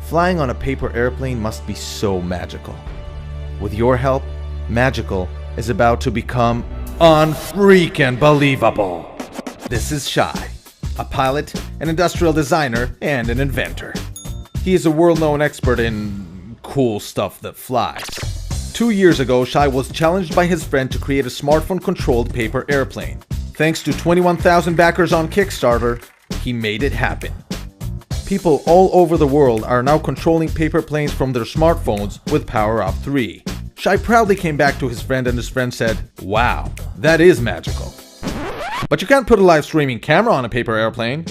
Flying on a paper airplane must be so magical. With your help, magical is about to become unfreaking believable. This is Shai, a pilot, an industrial designer, and an inventor. He is a world-known expert in cool stuff that flies. 2 years ago, Shai was challenged by his friend to create a smartphone-controlled paper airplane. Thanks to 21,000 backers on Kickstarter, he made it happen. People all over the world are now controlling paper planes from their smartphones with Power-Up 3. Shai proudly came back to his friend and his friend said, "Wow, that is magical. But you can't put a live streaming camera on a paper airplane."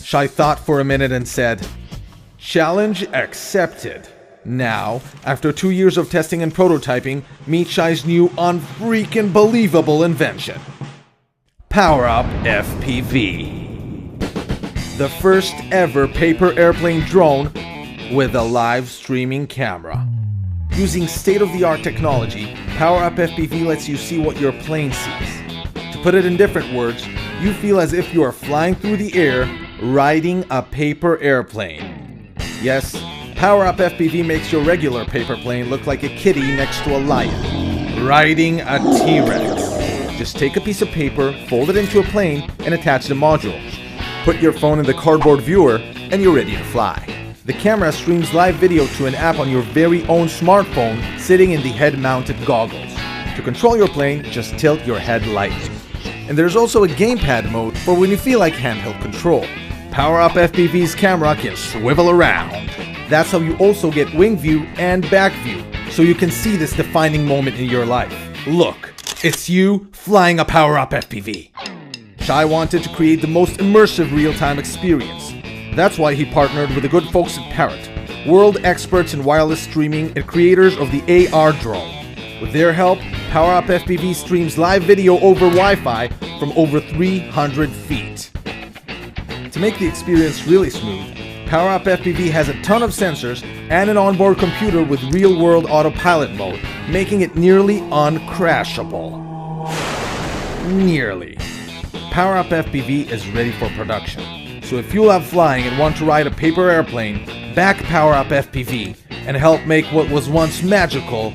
Shai thought for a minute and said, "Challenge accepted." Now, after 2 years of testing and prototyping, meet Shai's new unfreaking believable invention. Power-Up FPV. The first ever paper airplane drone with a live streaming camera. Using state-of-the-art technology, Power-Up FPV lets you see what your plane sees. To put it in different words, you feel as if you are flying through the air, riding a paper airplane. Yes, Power-Up FPV makes your regular paper plane look like a kitty next to a lion, riding a T-Rex. Just take a piece of paper, fold it into a plane, and attach the module. Put your phone in the cardboard viewer, and you're ready to fly. The camera streams live video to an app on your very own smartphone sitting in the head-mounted goggles. To control your plane, just tilt your head lightly. And there's also a gamepad mode for when you feel like handheld control. Power-Up FPV's camera can swivel around. That's how you also get wing view and back view, so you can see this defining moment in your life. Look, it's you flying a Power-Up FPV. Shai wanted to create the most immersive real-time experience. That's why he partnered with the good folks at Parrot, world experts in wireless streaming and creators of the AR drone. With their help, Power-Up FPV streams live video over Wi-Fi from over 300 feet. To make the experience really smooth, Power-Up FPV has a ton of sensors and an onboard computer with real-world autopilot mode, making it nearly uncrashable. Nearly. Power-Up FPV is ready for production. So if you love flying and want to ride a paper airplane, back Power-Up FPV and help make what was once magical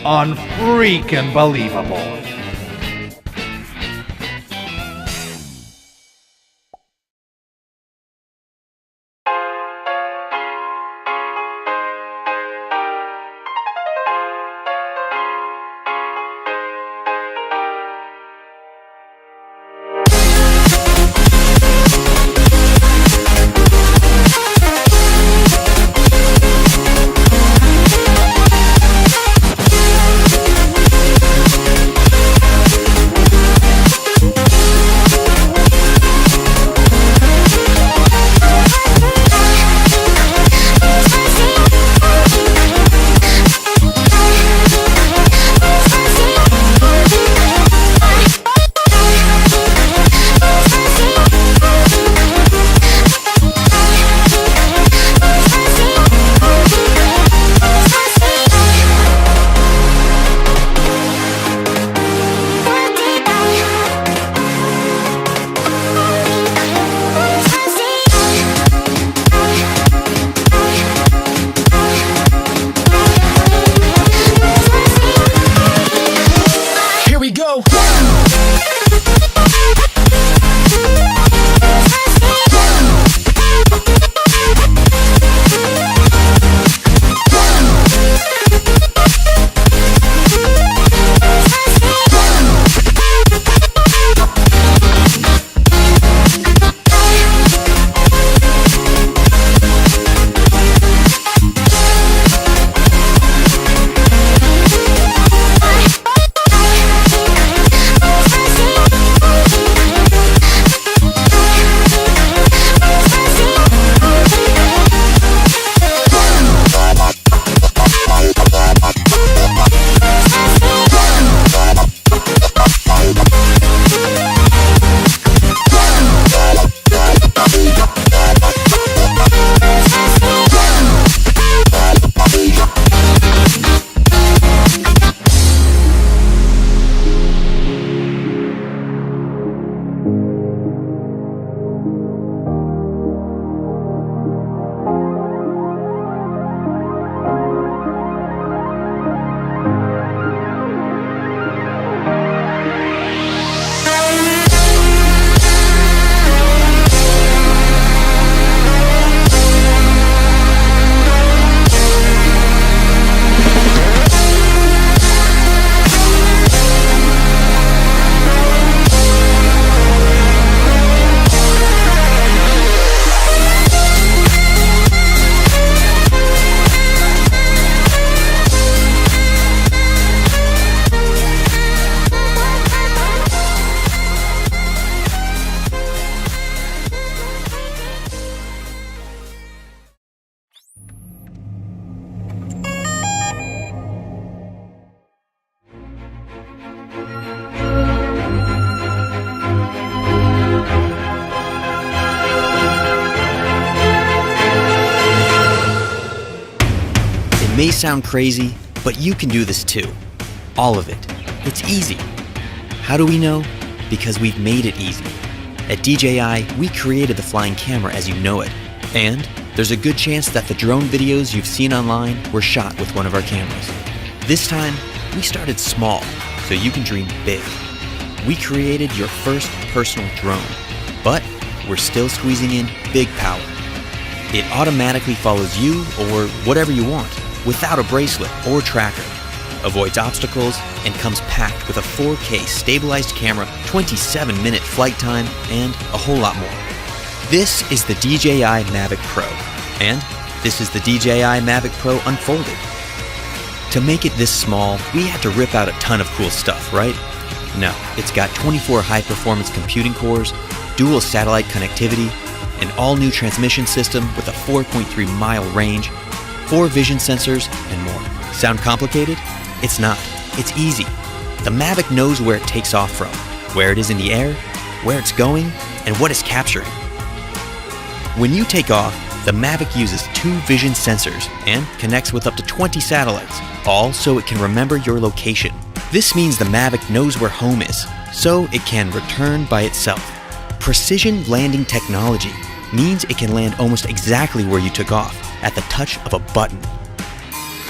unfreaking believable. may sound crazy, but you can do this too. All of it. It's easy. How do we know? Because we've made it easy. At DJI, we created the flying camera as you know it. And there's a good chance that the drone videos you've seen online were shot with one of our cameras. This time, we started small, so you can dream big. We created your first personal drone, but we're still squeezing in big power. It automatically follows you or whatever you want, without a bracelet or tracker, avoids obstacles, and comes packed with a 4K stabilized camera, 27-minute flight time, and a whole lot more. This is the DJI Mavic Pro, and this is the DJI Mavic Pro Unfolded. To make it this small, we had to rip out a ton of cool stuff, right? No, it's got 24 high-performance computing cores, dual satellite connectivity, an all-new transmission system with a 4.3-mile range, 4 vision sensors, and more. Sound complicated? It's not. It's easy. The Mavic knows where it takes off from, where it is in the air, where it's going, and what it's capturing. When you take off, the Mavic uses 2 vision sensors and connects with up to 20 satellites, all so it can remember your location. This means the Mavic knows where home is, so it can return by itself. Precision landing technology means it can land almost exactly where you took off, at the touch of a button.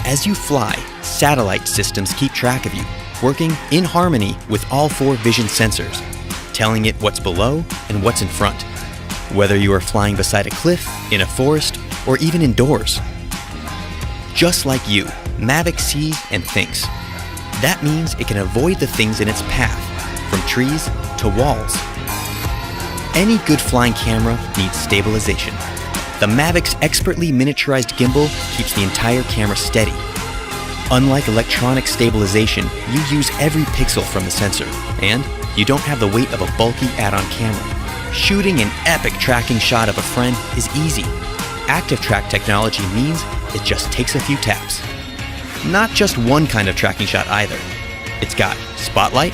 As you fly, satellite systems keep track of you, working in harmony with all 4 vision sensors, telling it what's below and what's in front. Whether you are flying beside a cliff, in a forest, or even indoors. Just like you, Mavic sees and thinks. That means it can avoid the things in its path, from trees to walls. Any good flying camera needs stabilization. The Mavic's expertly miniaturized gimbal keeps the entire camera steady. Unlike electronic stabilization, you use every pixel from the sensor, and you don't have the weight of a bulky add-on camera. Shooting an epic tracking shot of a friend is easy. Active track technology means it just takes a few taps. Not just one kind of tracking shot either. It's got spotlight,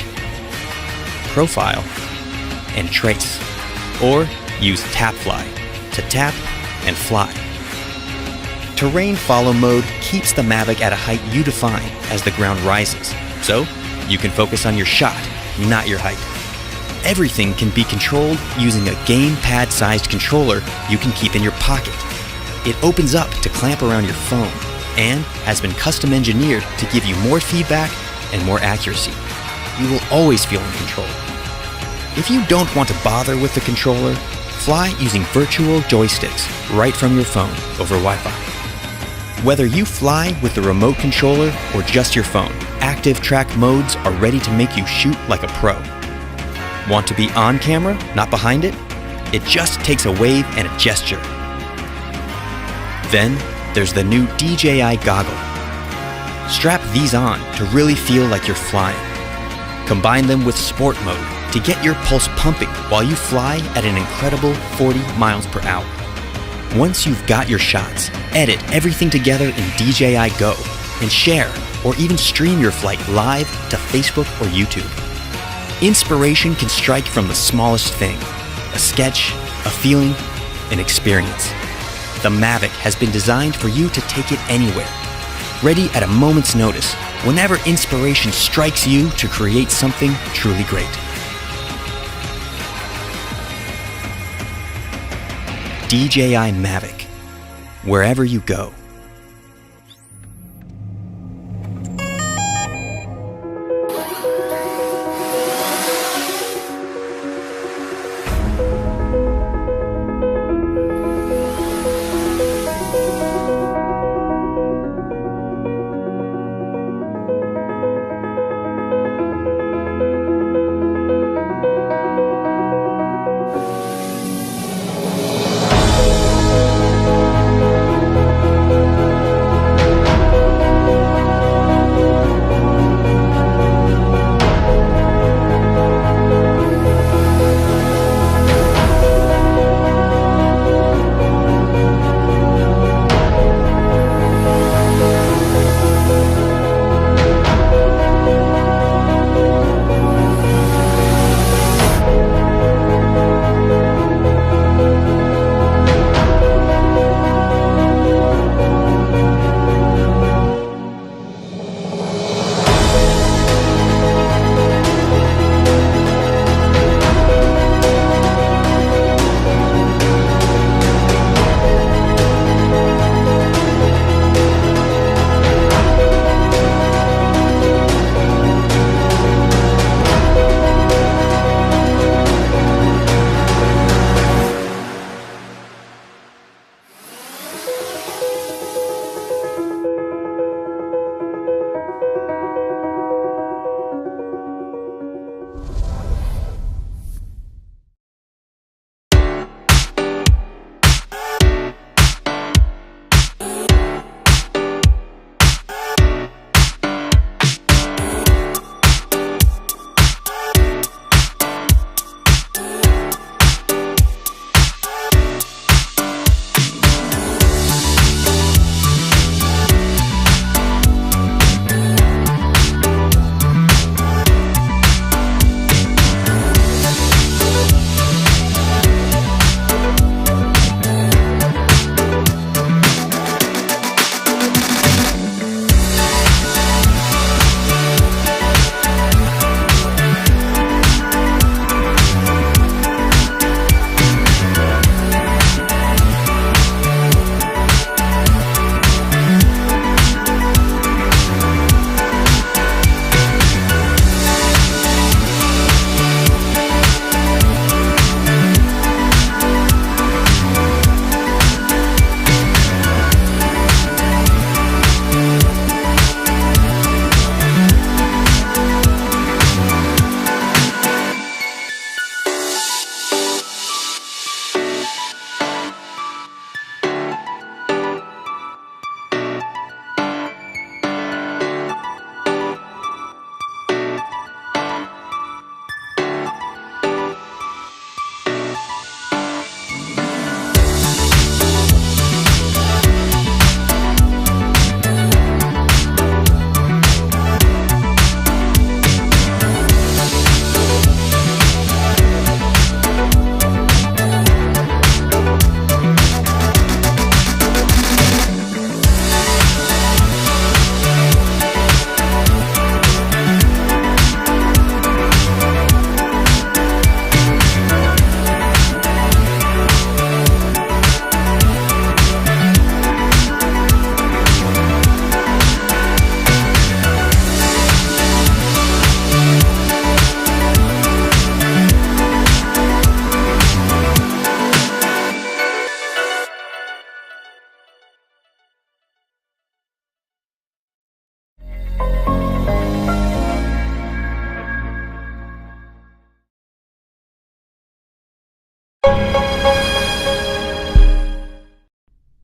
profile, and trace. Or use tap fly to tap and fly. Terrain follow mode keeps the Mavic at a height you define as the ground rises, so you can focus on your shot, not your height. Everything can be controlled using a gamepad-sized controller you can keep in your pocket. It opens up to clamp around your phone and has been custom engineered to give you more feedback and more accuracy. You will always feel in control. If you don't want to bother with the controller, fly using virtual joysticks right from your phone over Wi-Fi. Whether you fly with the remote controller or just your phone, active track modes are ready to make you shoot like a pro. Want to be on camera, not behind it? It just takes a wave and a gesture. Then there's the new DJI goggle. Strap these on to really feel like you're flying. Combine them with sport mode to get your pulse pumping while you fly at an incredible 40 miles per hour. Once you've got your shots, edit everything together in DJI Go and share or even stream your flight live to Facebook or YouTube. Inspiration can strike from the smallest thing, a sketch, a feeling, an experience. The Mavic has been designed for you to take it anywhere, ready at a moment's notice, whenever inspiration strikes you to create something truly great. DJI Mavic, wherever you go.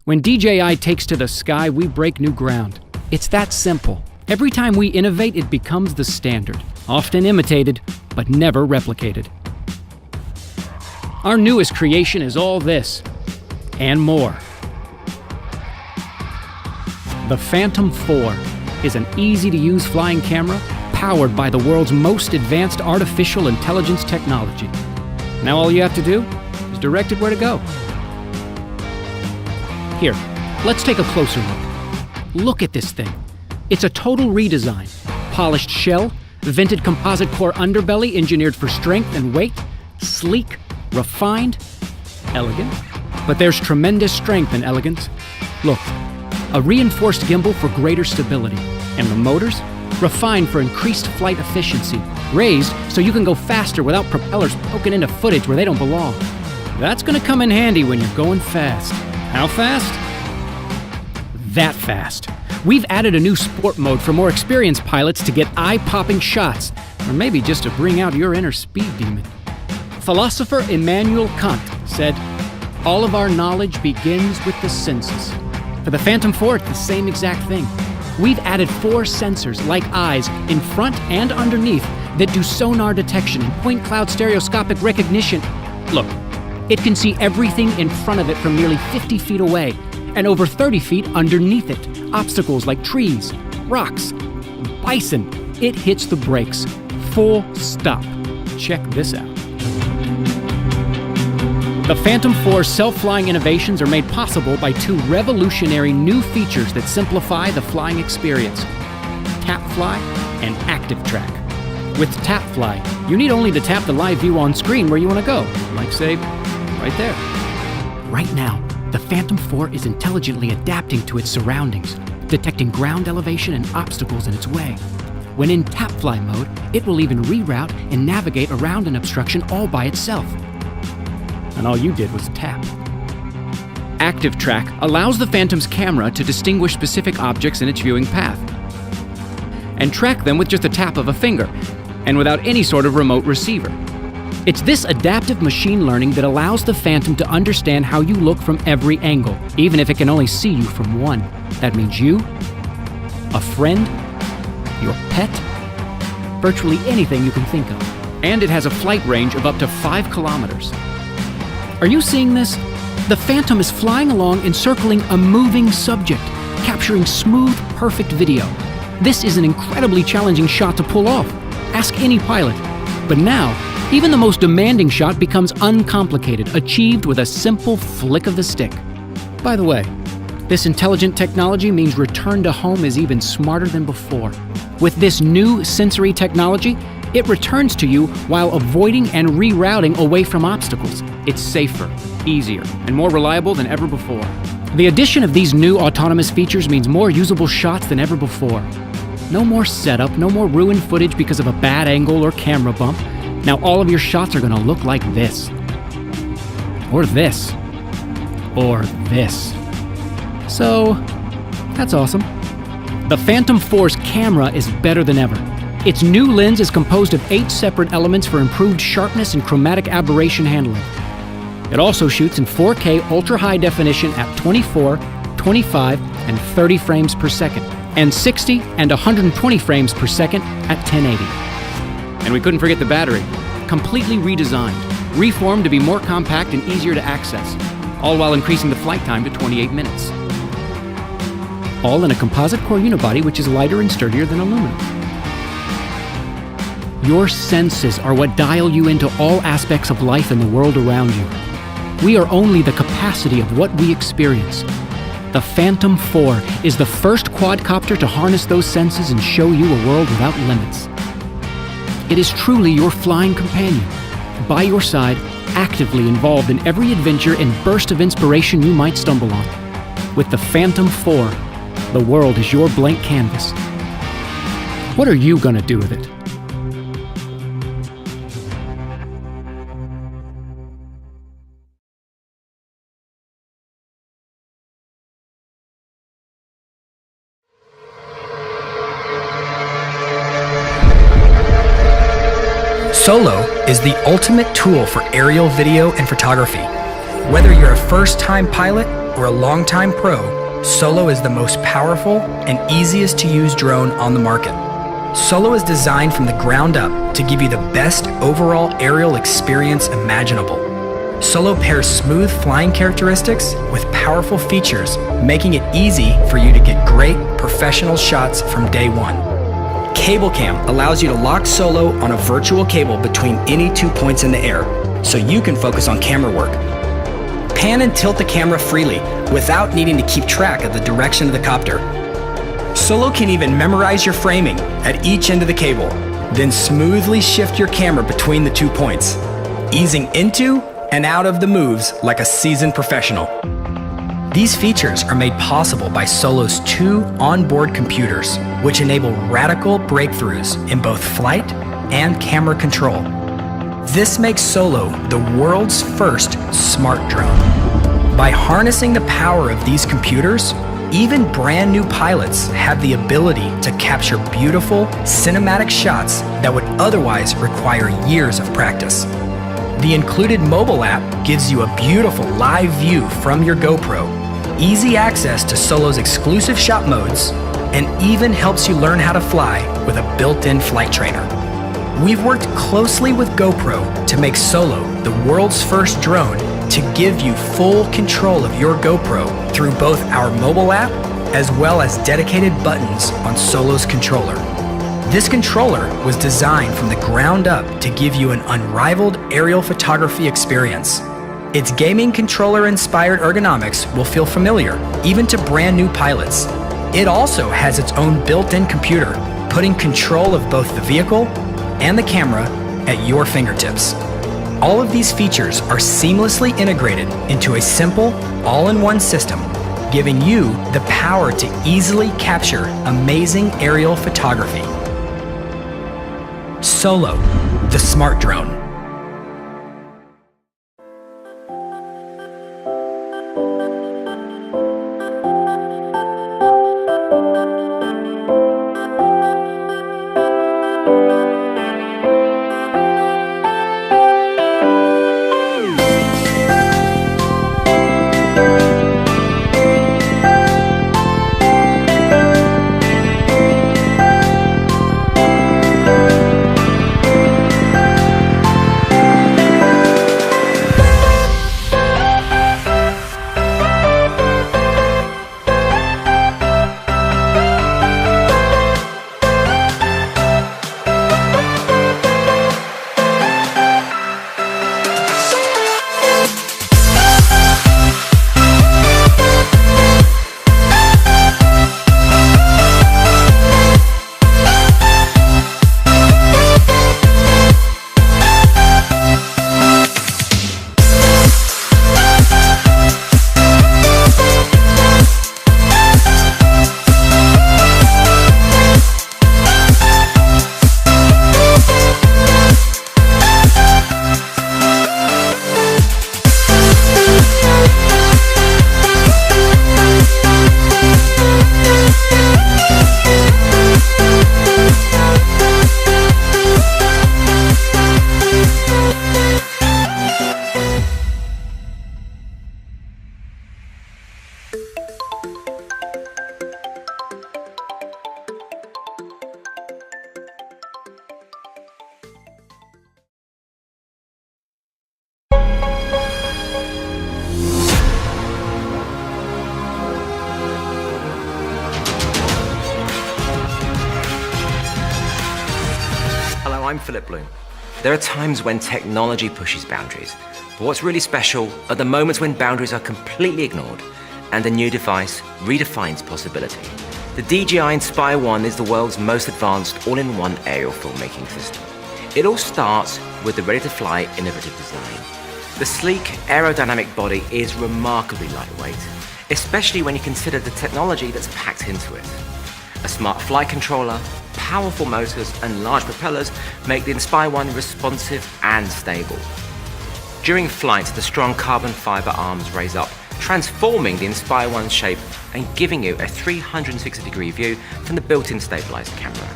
When DJI takes to the sky, we break new ground. It's that simple. Every time we innovate, it becomes the standard. Often imitated, but never replicated. Our newest creation is all this, and more. The Phantom 4 is an easy-to-use flying camera powered by the world's most advanced artificial intelligence technology. Now all you have to do is direct it where to go. Here, let's take a closer look. Look at this thing. It's a total redesign. Polished shell, vented composite core underbelly engineered for strength and weight, sleek, refined, elegant. But there's tremendous strength in elegance. Look, a reinforced gimbal for greater stability. And the motors? Refined for increased flight efficiency. Raised so you can go faster without propellers poking into footage where they don't belong. That's gonna come in handy when you're going fast. How fast? That fast. We've added a new sport mode for more experienced pilots to get eye-popping shots, or maybe just to bring out your inner speed demon. Philosopher Immanuel Kant said, "All of our knowledge begins with the senses." For the Phantom 4, it's the same exact thing. We've added 4 sensors, like eyes, in front and underneath that do sonar detection and point cloud stereoscopic recognition. Look, it can see everything in front of it from nearly 50 feet away and over 30 feet underneath it. Obstacles like trees, rocks, bison. It hits the brakes. Full stop. Check this out. The Phantom 4's self-flying innovations are made possible by 2 revolutionary new features that simplify the flying experience: TapFly and ActiveTrack. With TapFly, you need only to tap the live view on screen where you want to go, like say, right there. Right now, the Phantom 4 is intelligently adapting to its surroundings, detecting ground elevation and obstacles in its way. When in TapFly mode, it will even reroute and navigate around an obstruction all by itself. And all you did was tap. ActiveTrack allows the Phantom's camera to distinguish specific objects in its viewing path and track them with just a tap of a finger and without any sort of remote receiver. It's this adaptive machine learning that allows the Phantom to understand how you look from every angle, even if it can only see you from one. That means you, a friend, your pet, virtually anything you can think of. And it has a flight range of up to 5 kilometers. Are you seeing this? The Phantom is flying along encircling a moving subject, capturing smooth, perfect video. This is an incredibly challenging shot to pull off. Ask any pilot. But now, even the most demanding shot becomes uncomplicated, achieved with a simple flick of the stick. By the way, this intelligent technology means return to home is even smarter than before. With this new sensory technology, it returns to you while avoiding and rerouting away from obstacles. It's safer, easier, and more reliable than ever before. The addition of these new autonomous features means more usable shots than ever before. No more setup, no more ruined footage because of a bad angle or camera bump. Now all of your shots are gonna look like this. Or this. Or this. So, that's awesome. The Phantom 4's camera is better than ever. Its new lens is composed of 8 separate elements for improved sharpness and chromatic aberration handling. It also shoots in 4K ultra-high definition at 24, 25, and 30 frames per second, and 60 and 120 frames per second at 1080. And we couldn't forget the battery. Completely redesigned, reformed to be more compact and easier to access, all while increasing the flight time to 28 minutes. All in a composite core unibody which is lighter and sturdier than aluminum. Your senses are what dial you into all aspects of life and the world around you. We are only the capacity of what we experience. The Phantom 4 is the first quadcopter to harness those senses and show you a world without limits. It is truly your flying companion, by your side, actively involved in every adventure and burst of inspiration you might stumble on. With the Phantom 4, the world is your blank canvas. What are you gonna do with it? Solo is the ultimate tool for aerial video and photography. Whether you're a first-time pilot or a longtime pro, Solo is the most powerful and easiest to use drone on the market. Solo is designed from the ground up to give you the best overall aerial experience imaginable. Solo pairs smooth flying characteristics with powerful features, making it easy for you to get great professional shots from day one. Cable Cam allows you to lock Solo on a virtual cable between any 2 points in the air, so you can focus on camera work. Pan and tilt the camera freely without needing to keep track of the direction of the copter. Solo can even memorize your framing at each end of the cable, then smoothly shift your camera between the 2 points, easing into and out of the moves like a seasoned professional. These features are made possible by Solo's 2 onboard computers, which enable radical breakthroughs in both flight and camera control. This makes Solo the world's first smart drone. By harnessing the power of these computers, even brand new pilots have the ability to capture beautiful cinematic shots that would otherwise require years of practice. The included mobile app gives you a beautiful live view from your GoPro, easy access to Solo's exclusive shot modes, and even helps you learn how to fly with a built-in flight trainer. We've worked closely with GoPro to make Solo the world's first drone to give you full control of your GoPro through both our mobile app as well as dedicated buttons on Solo's controller. This controller was designed from the ground up to give you an unrivaled aerial photography experience. Its gaming controller-inspired ergonomics will feel familiar, even to brand new pilots. It also has its own built-in computer, putting control of both the vehicle and the camera at your fingertips. All of these features are seamlessly integrated into a simple, all-in-one system, giving you the power to easily capture amazing aerial photography. Solo, the smart drone. I'm Philip Bloom. There are times when technology pushes boundaries, but what's really special are the moments when boundaries are completely ignored and a new device redefines possibility. The DJI Inspire 1 is the world's most advanced all-in-one aerial filmmaking system. It all starts with the ready-to-fly innovative design. The sleek aerodynamic body is remarkably lightweight, especially when you consider the technology that's packed into it. A smart flight controller, powerful motors and large propellers make the Inspire 1 responsive and stable. During flight, the strong carbon fiber arms raise up, transforming the Inspire 1's shape and giving you a 360-degree view from the built-in stabilized camera.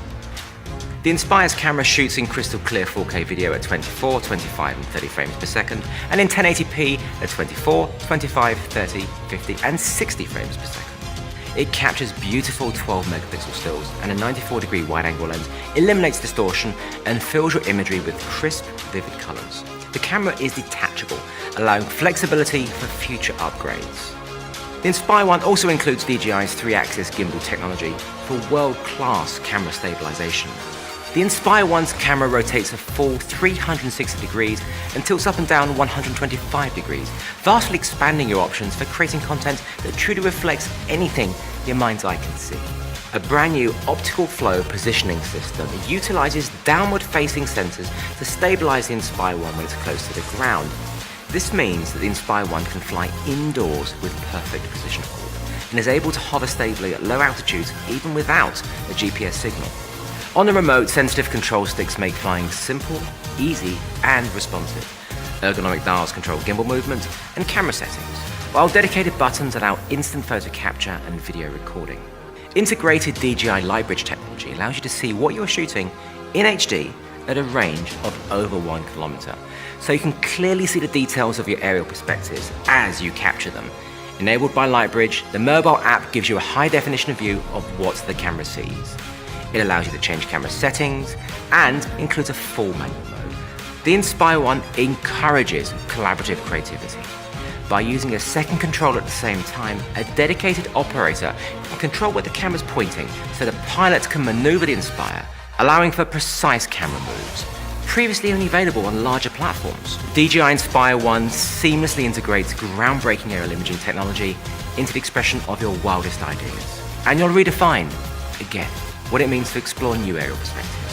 The Inspire's camera shoots in crystal clear 4K video at 24, 25 and 30 frames per second, and in 1080p at 24, 25, 30, 50 and 60 frames per second. It captures beautiful 12 megapixel stills, and a 94-degree wide-angle lens eliminates distortion and fills your imagery with crisp, vivid colors. The camera is detachable, allowing flexibility for future upgrades. The Inspire 1 also includes DJI's 3-axis gimbal technology for world-class camera stabilization. The Inspire 1's camera rotates a full 360 degrees and tilts up and down 125 degrees, vastly expanding your options for creating content that truly reflects anything your mind's eye can see. A brand new optical flow positioning system utilizes downward-facing sensors to stabilize the Inspire 1 when it's close to the ground. This means that the Inspire 1 can fly indoors with perfect position hold and is able to hover stably at low altitudes even without a GPS signal. On the remote, sensitive control sticks make flying simple, easy and responsive. Ergonomic dials control gimbal movement and camera settings, while dedicated buttons allow instant photo capture and video recording. Integrated DJI Lightbridge technology allows you to see what you're shooting in HD at a range of over 1 kilometer, so you can clearly see the details of your aerial perspectives as you capture them. Enabled by Lightbridge, the mobile app gives you a high-definition view of what the camera sees. It allows you to change camera settings and includes a full manual mode. The Inspire 1 encourages collaborative creativity. By using a second controller at the same time, a dedicated operator can control where the camera's pointing so the pilot can maneuver the Inspire, allowing for precise camera moves. Previously only available on larger platforms, DJI Inspire 1 seamlessly integrates groundbreaking aerial imaging technology into the expression of your wildest ideas. And you'll redefine, again, what it means to explore new aerial perspectives.